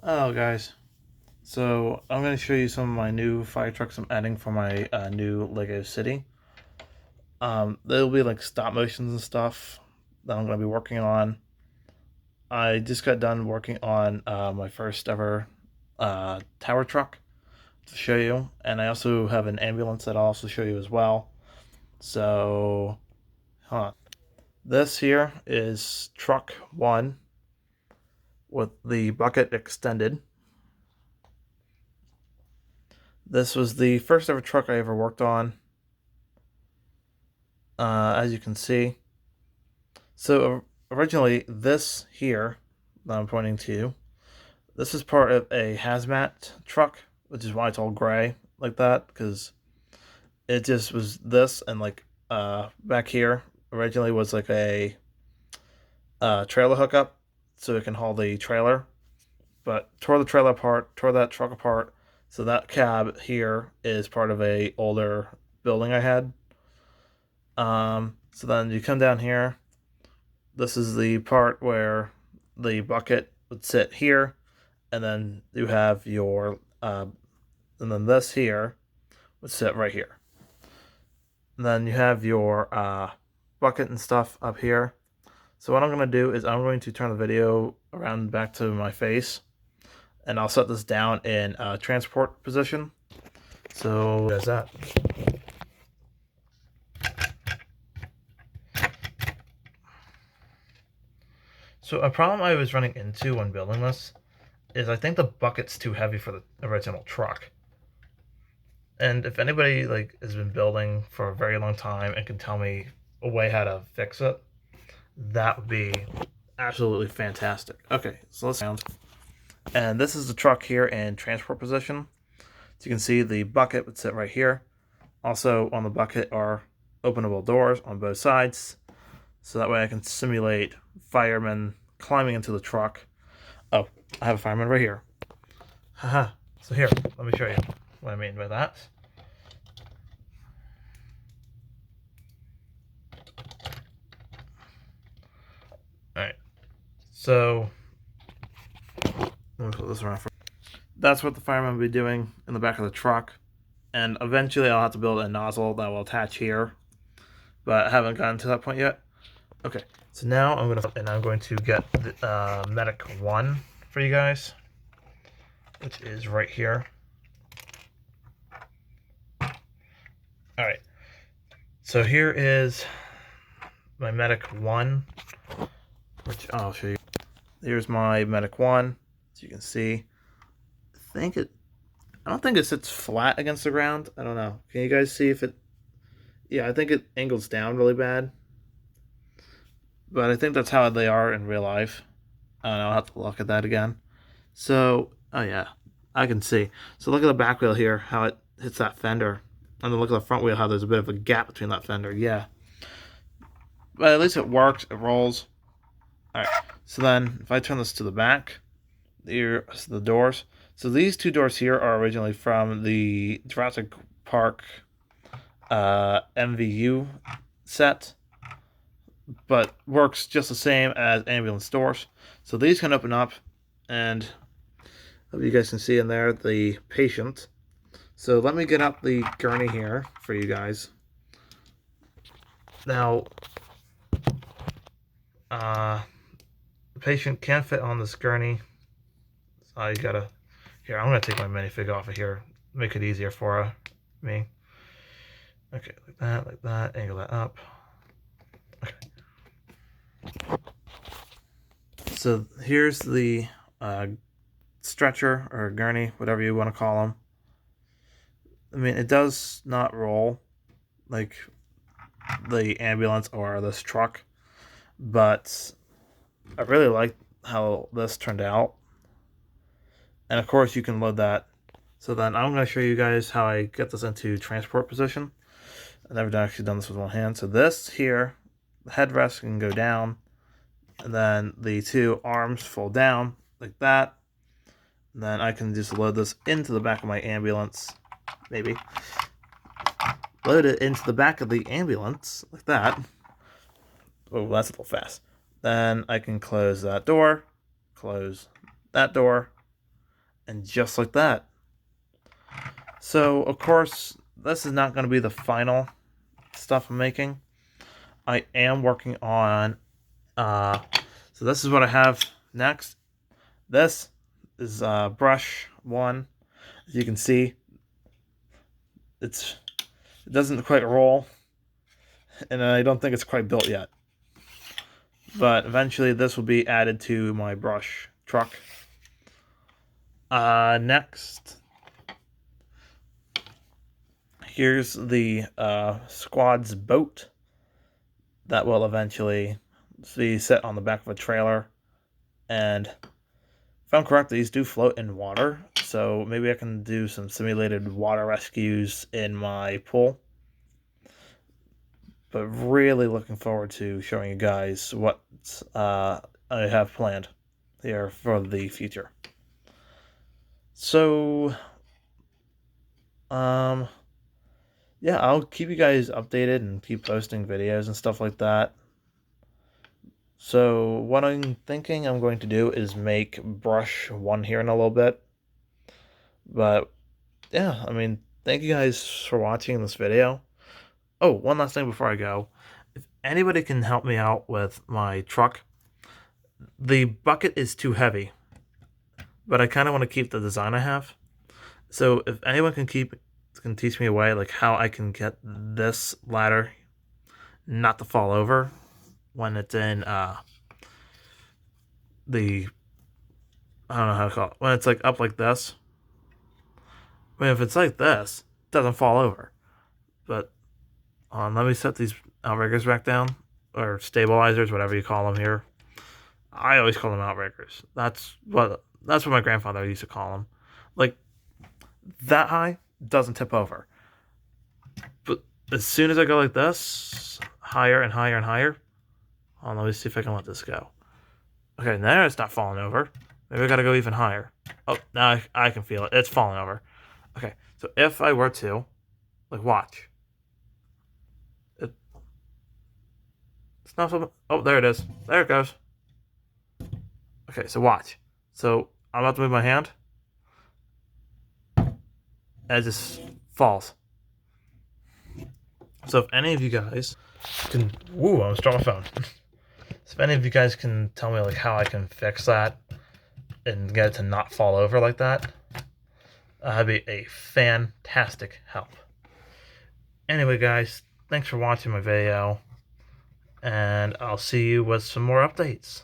Hello guys, so I'm going to show you some of my new fire trucks I'm adding for my new Lego City. There'll be like stop motions and stuff that I'm going to be working on. I just got done working on my first ever tower truck to show you, and I also have an ambulance that I'll also show you as well. So, this here is truck 1 with the bucket extended. This was the first ever truck I ever worked on, as you can see. So originally, this here that I'm pointing to, this is part of a hazmat truck, which is why it's all gray like that, because it just was this, and like back here originally was like a trailer hookup, so it can haul the trailer. But tore the trailer apart, tore that truck apart, so that cab here is part of a older building I had. So then you come down here. This is the part where the bucket would sit here, and then you have your, and then this here would sit right here. And then you have your bucket and stuff up here. So what I'm going to do is I'm going to turn the video around back to my face, and I'll set this down in transport position. So there's that. So a problem I was running into when building this is I think the bucket's too heavy for the original truck. And if anybody like has been building for a very long time and can tell me a way how to fix it, that would be absolutely fantastic. Okay, so let's sound. And this is the truck here in transport position. So you can see the bucket would sit right here. Also on the bucket are openable doors on both sides, so that way I can simulate firemen climbing into the truck. Oh, I have a fireman right here. Haha. So here, let me show you what I mean by that. Alright. So let me put this around for. That's what the fireman will be doing in the back of the truck. And eventually I'll have to build a nozzle that will attach here, but I haven't gotten to that point yet. Okay, so now I'm going to get the Medic 1 for you guys, which is right here. Alright, so here is my Medic 1, which I'll show you. Here's my Medic 1, as you can see. I don't think it sits flat against the ground. I don't know. Can you guys see if it... Yeah, I think it angles down really bad. But I think that's how they are in real life. I don't know, I'll have to look at that again. So, oh yeah, I can see. So look at the back wheel here, how it hits that fender. And then look at the front wheel, how there's a bit of a gap between that fender. Yeah. But at least it works, it rolls. Alright, so then if I turn this to the back, here's the doors. So these two doors here are originally from the Jurassic Park MVU set, but works just the same as ambulance doors. So these can open up, and hope you guys can see in there the patient. So let me get up the gurney here for you guys. Now, the patient can fit on this gurney. So you gotta, here, I'm gonna take my minifig off of here, make it easier for me. Okay, like that, angle that up. Okay. So here's the stretcher or gurney, whatever you want to call them. I mean, it does not roll like the ambulance or this truck, but I really like how this turned out. And of course you can load that. So then I'm going to show you guys how I get this into transport position. I've never actually done this with one hand. So this here, the headrest can go down, and then the two arms fold down like that. And then I can just load this into the back of my ambulance, maybe. Load it into the back of the ambulance, like that. Oh, that's a little fast. Then I can close that door, close that door, And just like that. So, of course, this is not going to be the final stuff I'm making. I am working on, so this is what I have next. This is brush 1. As you can see, it doesn't quite roll, and I don't think it's quite built yet. But eventually this will be added to my brush truck. Next, here's the squad's boat that will eventually be set on the back of a trailer. And if I'm correct, these do float in water, so maybe I can do some simulated water rescues in my pool. But really looking forward to showing you guys what I have planned here for the future. So, yeah, I'll keep you guys updated and keep posting videos and stuff like that. So, what I'm thinking I'm going to do is make brush 1 here in a little bit. But, yeah, I mean, thank you guys for watching this video. Oh, one last thing before I go. If anybody can help me out with my truck, the bucket is too heavy, but I kind of want to keep the design I have. So if anyone can teach me a way, like how I can get this ladder not to fall over when it's in the, I don't know how to call it, when it's like up like this. I mean, if it's like this, it doesn't fall over. But let me set these outriggers back down, or stabilizers, whatever you call them here. I always call them outriggers. That's what my grandfather used to call them. Like, that high doesn't tip over. But as soon as I go like this, higher and higher and higher. Let me see if I can let this go. Okay, now it's not falling over. Maybe I gotta go even higher. Oh, now I can feel it. It's falling over. Okay, so if I were to, like, watch. It's not so. Oh, there it is. There it goes. Okay, so watch. So I'm about to move my hand. And it just falls. So if any of you guys can... Woo, I almost dropped my phone. So if any of you guys can tell me like how I can fix that and get it to not fall over like that, that'd be a fantastic help. Anyway, guys, thanks for watching my video, and I'll see you with some more updates.